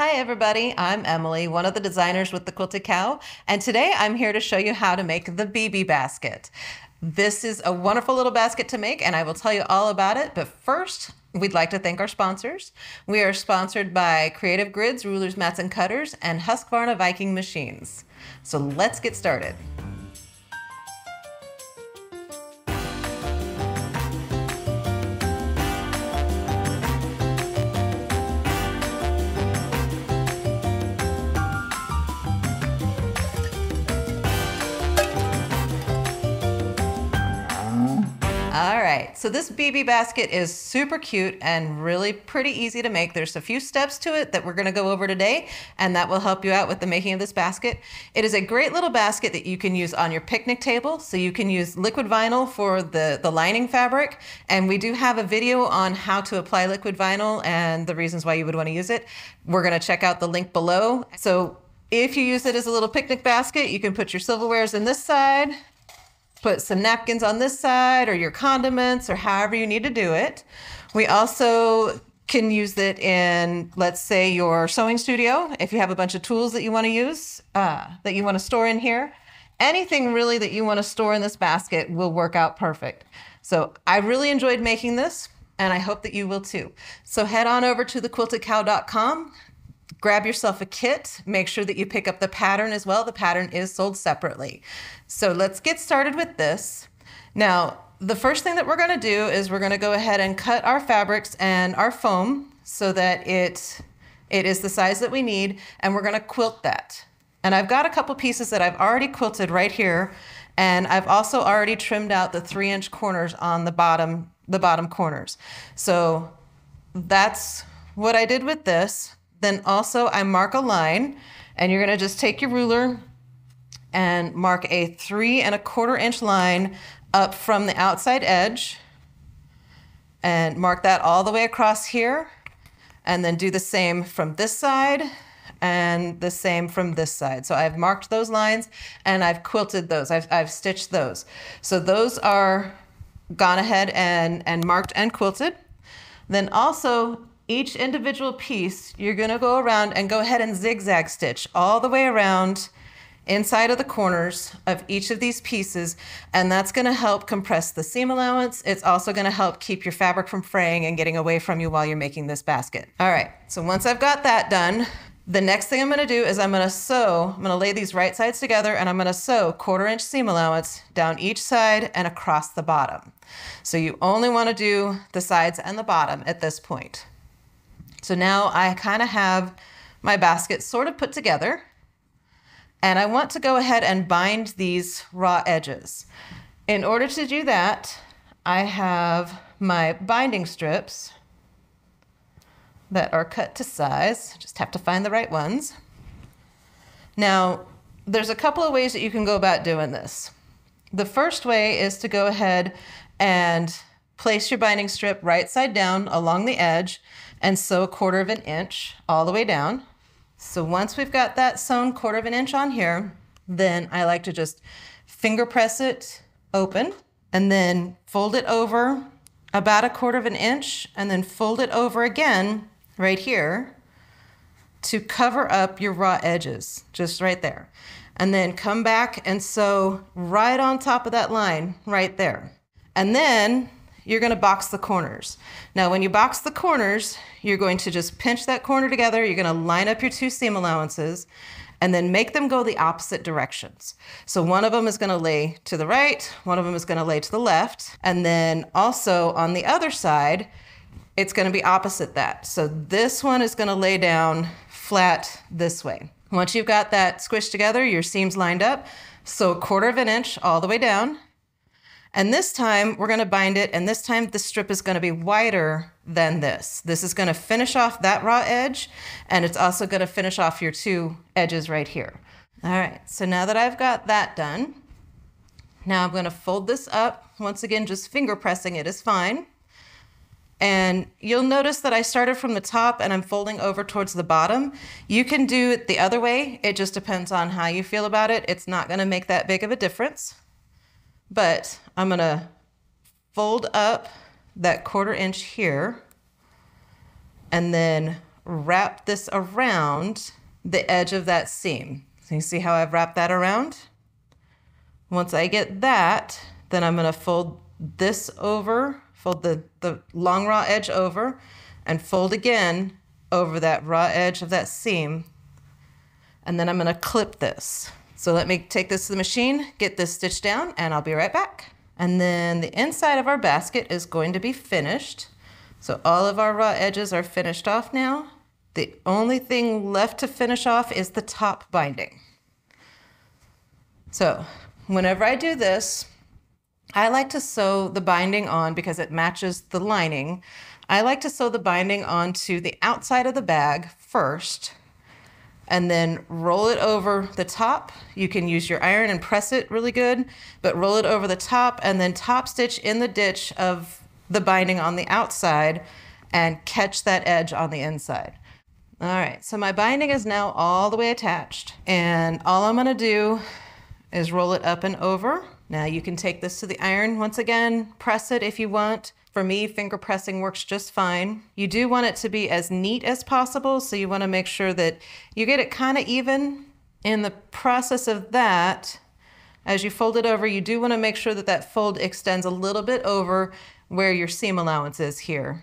Hi everybody, I'm Emily, one of the designers with the Quilted Cow, and today I'm here to show you how to make the Bibi Basket. This is a wonderful little basket to make and I will tell you all about it, but first we'd like to thank our sponsors. We are sponsored by Creative Grids, Rulers, Mats, and Cutters, and Husqvarna Viking Machines. So let's get started. All right, so this Bibi basket is super cute and really pretty easy to make. There's a few steps to it that we're gonna go over today, and that will help you out with the making of this basket. It is a great little basket that you can use on your picnic table. So you can use liquid vinyl for the lining fabric. And we do have a video on how to apply liquid vinyl and the reasons why you would wanna use it. We're gonna check out the link below. So if you use it as a little picnic basket, you can put your silverwares in this side, put some napkins on this side or your condiments or however you need to do it. We also can use it in, let's say, your sewing studio. If you have a bunch of tools that you want to use, that you want to store in here, anything really that you want to store in this basket will work out perfect. So I really enjoyed making this and I hope that you will too. So head on over to thequiltedcow.com. Grab yourself a kit. Make sure that you pick up the pattern as well. The pattern is sold separately. So let's get started with this. Now, the first thing that we're going to do is we're going to go ahead and cut our fabrics and our foam so that it is the size that we need, and we're going to quilt that. And I've got a couple pieces that I've already quilted right here, and I've also already trimmed out the 3-inch corners on the bottom corners. So that's what I did with this. Then also I mark a line, and you're gonna just take your ruler and mark a 3 1/4 inch line up from the outside edge and mark that all the way across here, and then do the same from this side and the same from this side. So I've marked those lines and I've quilted those, I've stitched those. So those are gone ahead and marked and quilted. Then also each individual piece, you're gonna go around and go ahead and zigzag stitch all the way around inside of the corners of each of these pieces, and that's gonna help compress the seam allowance. It's also gonna help keep your fabric from fraying and getting away from you while you're making this basket. All right, so once I've got that done, the next thing I'm gonna do is I'm gonna lay these right sides together and I'm gonna sew 1/4 inch seam allowance down each side and across the bottom. So you only wanna do the sides and the bottom at this point. So now I kind of have my basket sort of put together, and I want to go ahead and bind these raw edges. In order to do that, I have my binding strips that are cut to size. Just have to find the right ones. Now, there's a couple of ways that you can go about doing this. The first way is to go ahead and place your binding strip right side down along the edge and sew 1/4 inch all the way down. So once we've got that sewn 1/4 inch on here, then I like to just finger press it open and then fold it over about 1/4 inch and then fold it over again right here to cover up your raw edges, just right there. And then come back and sew right on top of that line right there. And then you're gonna box the corners. Now, when you box the corners, you're going to just pinch that corner together. You're gonna line up your 2 seam allowances and then make them go the opposite directions. So one of them is gonna lay to the right, one of them is gonna lay to the left. And then also on the other side, it's gonna be opposite that. So this one is gonna lay down flat this way. Once you've got that squished together, your seams lined up, so 1/4 inch all the way down. And this time we're gonna bind it, and this time the strip is gonna be wider than this. This is gonna finish off that raw edge, and it's also gonna finish off your 2 edges right here. All right, so now that I've got that done, now I'm gonna fold this up. Once again, just finger pressing it is fine. And you'll notice that I started from the top and I'm folding over towards the bottom. You can do it the other way. It just depends on how you feel about it. It's not gonna make that big of a difference. But I'm gonna fold up that 1/4 inch here and then wrap this around the edge of that seam. So you see how I've wrapped that around? Once I get that, then I'm gonna fold this over, fold the long raw edge over, and fold again over that raw edge of that seam. And then I'm gonna clip this. So let me take this to the machine, get this stitched down, and I'll be right back. And then the inside of our basket is going to be finished. So all of our raw edges are finished off now. The only thing left to finish off is the top binding. So whenever I do this, I like to sew the binding on because it matches the lining. I like to sew the binding onto the outside of the bag first and then roll it over the top. You can use your iron and press it really good, but roll it over the top and then top stitch in the ditch of the binding on the outside and catch that edge on the inside. All right, so my binding is now all the way attached, and all I'm gonna do is roll it up and over. Now you can take this to the iron once again, press it if you want. For me, finger pressing works just fine. You do want it to be as neat as possible, so you wanna make sure that you get it kinda even. In the process of that, as you fold it over, you do wanna make sure that that fold extends a little bit over where your seam allowance is here.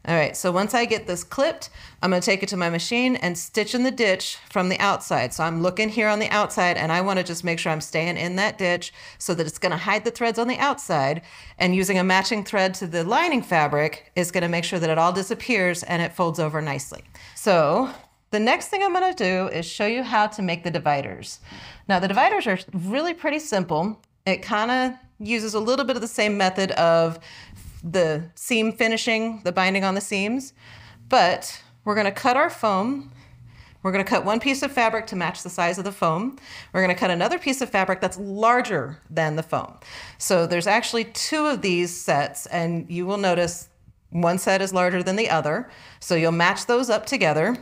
All right, so once I get this clipped, I'm gonna take it to my machine and stitch in the ditch from the outside. So I'm looking here on the outside and I wanna just make sure I'm staying in that ditch so that it's gonna hide the threads on the outside, and using a matching thread to the lining fabric is gonna make sure that it all disappears and it folds over nicely. So the next thing I'm gonna do is show you how to make the dividers. Now the dividers are really pretty simple. It kinda uses a little bit of the same method of the seam finishing, the binding on the seams, but we're gonna cut our foam. We're gonna cut one piece of fabric to match the size of the foam. We're gonna cut another piece of fabric that's larger than the foam. So there's actually two of these sets, and you will notice one set is larger than the other. So you'll match those up together.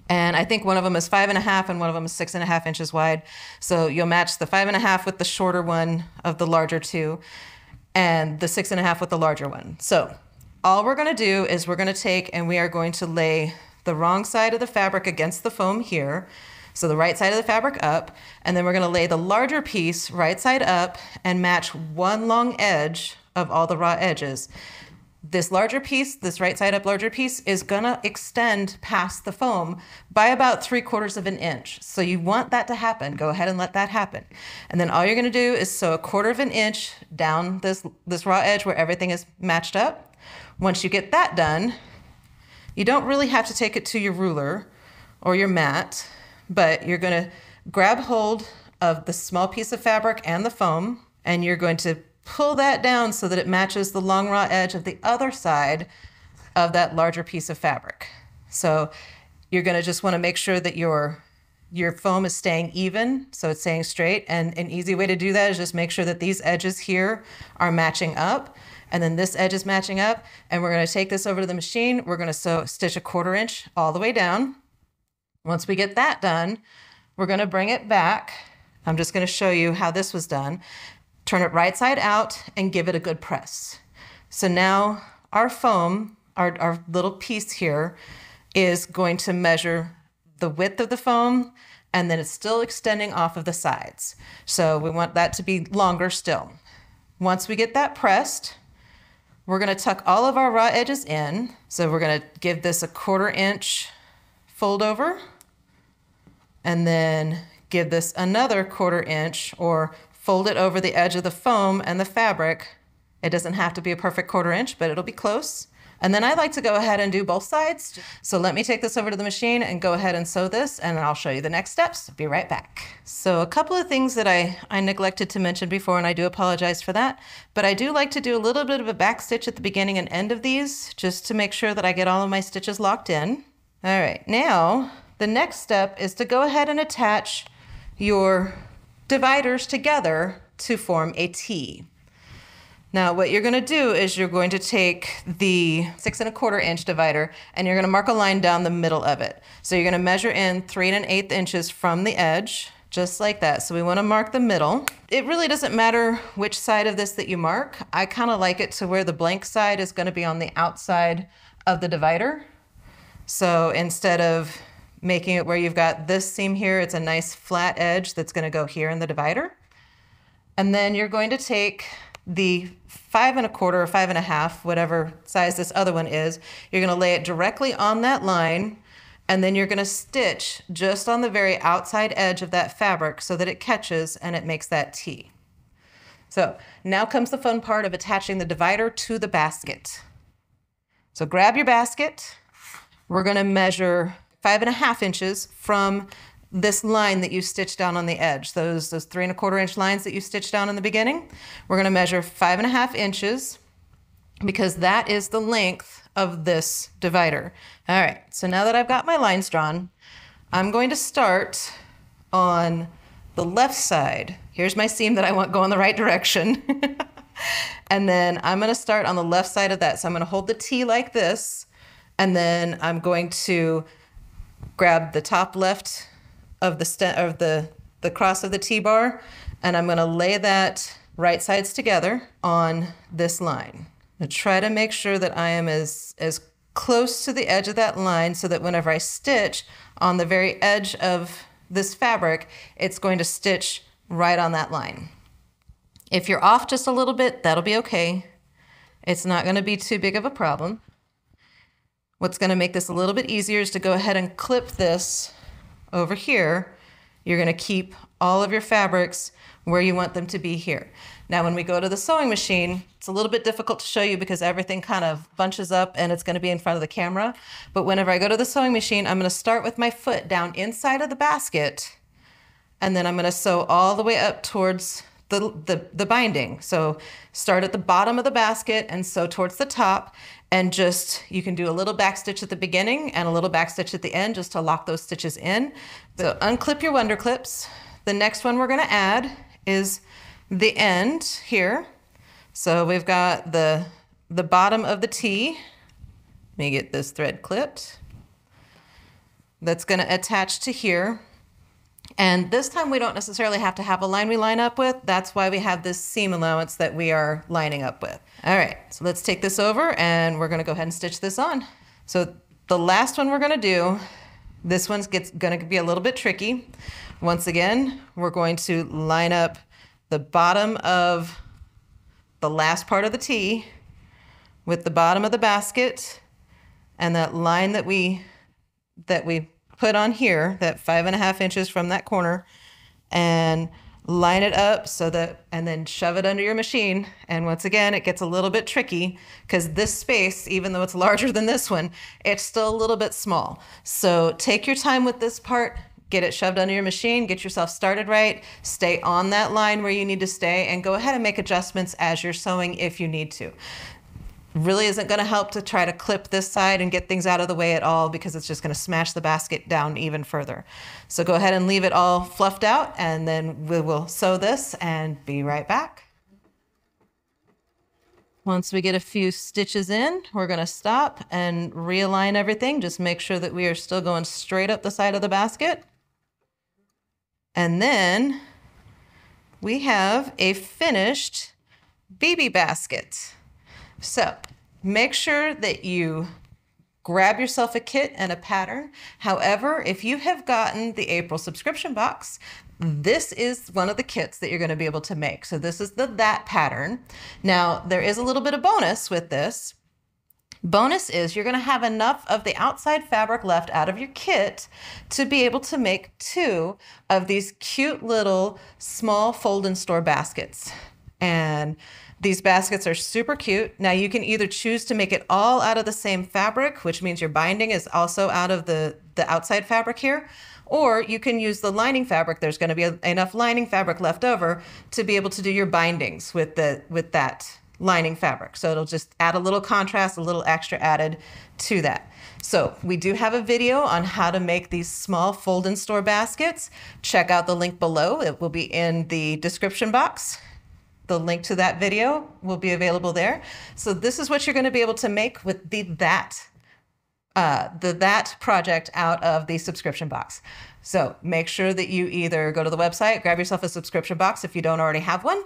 And I think one of them is 5.5 and one of them is 6.5 inches wide. So you'll match the 5.5 with the shorter one of the larger two, and the 6.5 with the larger one. So all we're gonna do is we're gonna take and we are going to lay the wrong side of the fabric against the foam here. So the right side of the fabric up, and then we're gonna lay the larger piece right side up and match one long edge of all the raw edges. This larger piece, this right side up larger piece, is gonna extend past the foam by about 3/4 of an inch. So you want that to happen. Go ahead and let that happen. And then all you're gonna do is sew 1/4 of an inch down this raw edge where everything is matched up. Once you get that done, you don't really have to take it to your ruler or your mat, but you're gonna grab hold of the small piece of fabric and the foam, and you're going to pull that down so that it matches the long raw edge of the other side of that larger piece of fabric. So you're gonna just wanna make sure that your foam is staying even, so it's staying straight. And an easy way to do that is just make sure that these edges here are matching up, and then this edge is matching up. And we're gonna take this over to the machine. We're gonna stitch a 1/4 inch all the way down. Once we get that done, we're gonna bring it back. I'm just gonna show you how this was done. Turn it right side out and give it a good press. So now our foam, our little piece here, is going to measure the width of the foam, and then it's still extending off of the sides. So we want that to be longer still. Once we get that pressed, we're gonna tuck all of our raw edges in. So we're gonna give this a 1/4 inch fold over, and then give this another 1/4 inch, or fold it over the edge of the foam and the fabric. It doesn't have to be a perfect 1/4 inch, but it'll be close. And then I like to go ahead and do both sides. So let me take this over to the machine and go ahead and sew this, and I'll show you the next steps. Be right back. So a couple of things that I neglected to mention before, and I do apologize for that, but I do like to do a little bit of a back stitch at the beginning and end of these, just to make sure that I get all of my stitches locked in. All right, now the next step is to go ahead and attach your dividers together to form a T. Now what you're gonna do is you're going to take the 6.25 inch divider and you're gonna mark a line down the middle of it. So you're gonna measure in 3 1/8 inches from the edge, just like that. So we wanna mark the middle. It really doesn't matter which side of this that you mark. I kinda like it to where the blank side is gonna be on the outside of the divider. So instead of making it where you've got this seam here, it's a nice flat edge that's going to go here in the divider. And then you're going to take the 5 1/4 or 5 1/2, whatever size this other one is, you're going to lay it directly on that line, and then you're going to stitch just on the very outside edge of that fabric so that it catches and it makes that T. So now comes the fun part of attaching the divider to the basket. So grab your basket. We're going to measure 5 1/2 inches from this line that you stitched down on the edge, those 3 1/4 inch lines that you stitched down in the beginning. We're going to measure 5 1/2 inches because that is the length of this divider. All right, so now that I've got my lines drawn, I'm going to start on the left side. Here's my seam that I want going the right direction. And then I'm going to start on the left side of that. So I'm going to hold the T like this, and then I'm going to grab the top left of the cross of the T-bar, and I'm going to lay that right sides together on this line. And try to make sure that I am as close to the edge of that line so that whenever I stitch on the very edge of this fabric, it's going to stitch right on that line. If you're off just a little bit, that'll be okay. It's not going to be too big of a problem. What's going to make this a little bit easier is to go ahead and clip this over here. You're going to keep all of your fabrics where you want them to be here. Now, when we go to the sewing machine, it's a little bit difficult to show you because everything kind of bunches up and it's going to be in front of the camera. But whenever I go to the sewing machine, I'm going to start with my foot down inside of the basket, and then I'm going to sew all the way up towards the binding. So start at the bottom of the basket and sew towards the top, and just, you can do a little back stitch at the beginning and a little back stitch at the end just to lock those stitches in. So unclip your wonder clips. The next one we're going to add is the end here. So we've got the bottom of the T. Let me get this thread clipped. That's going to attach to here. And this time we don't necessarily have to have a line we line up with. That's why we have this seam allowance that we are lining up with. All right, so let's take this over and we're going to go ahead and stitch this on. So the last one we're going to do, this one's going to be a little bit tricky. Once again, we're going to line up the bottom of the last part of the T with the bottom of the basket, and that line that we put on here, that 5 1/2 inches from that corner, and line it up so that, and then shove it under your machine. And once again, it gets a little bit tricky because this space, even though it's larger than this one, it's still a little bit small. So take your time with this part, get it shoved under your machine, get yourself started right, stay on that line where you need to stay, and go ahead and make adjustments as you're sewing if you need to. Really isn't going to help to try to clip this side and get things out of the way at all, because it's just going to smash the basket down even further. So go ahead and leave it all fluffed out, and then we will sew this and be right back. Once we get a few stitches in, we're going to stop and realign everything. Just make sure that we are still going straight up the side of the basket. And then we have a finished Bibi basket. So make sure that you grab yourself a kit and a pattern. However, if you have gotten the April subscription box, this is one of the kits that you're going to be able to make. So this is the that pattern. Now, there is a little bit of bonus with this. Bonus is you're going to have enough of the outside fabric left out of your kit to be able to make 2 of these cute little small fold and store baskets. And these baskets are super cute. Now you can either choose to make it all out of the same fabric, which means your binding is also out of the outside fabric here, or you can use the lining fabric. There's going to be enough lining fabric left over to be able to do your bindings with that lining fabric. So it'll just add a little contrast, a little extra added to that. So we do have a video on how to make these small fold and store baskets. Check out the link below. It will be in the description box. The link to that video will be available there. So this is what you're going to be able to make with the that project out of the subscription box. So make sure that you either go to the website, grab yourself a subscription box if you don't already have one,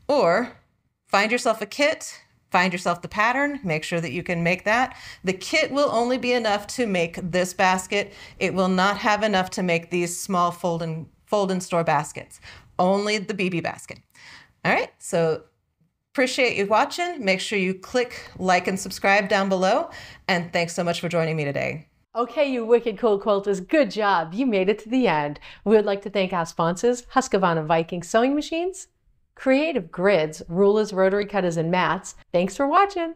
or find yourself a kit, Find yourself the pattern, make sure that you can make that. The kit will only be enough to make this basket. It will not have enough to make these small fold and store baskets. Only the BB basket. All right, so appreciate you watching. Make sure you click like and subscribe down below. And thanks so much for joining me today. Okay, you wicked cool quilters, good job. You made it to the end. We would like to thank our sponsors, Husqvarna Viking Sewing Machines, Creative Grids, rulers, rotary cutters, and mats. Thanks for watching.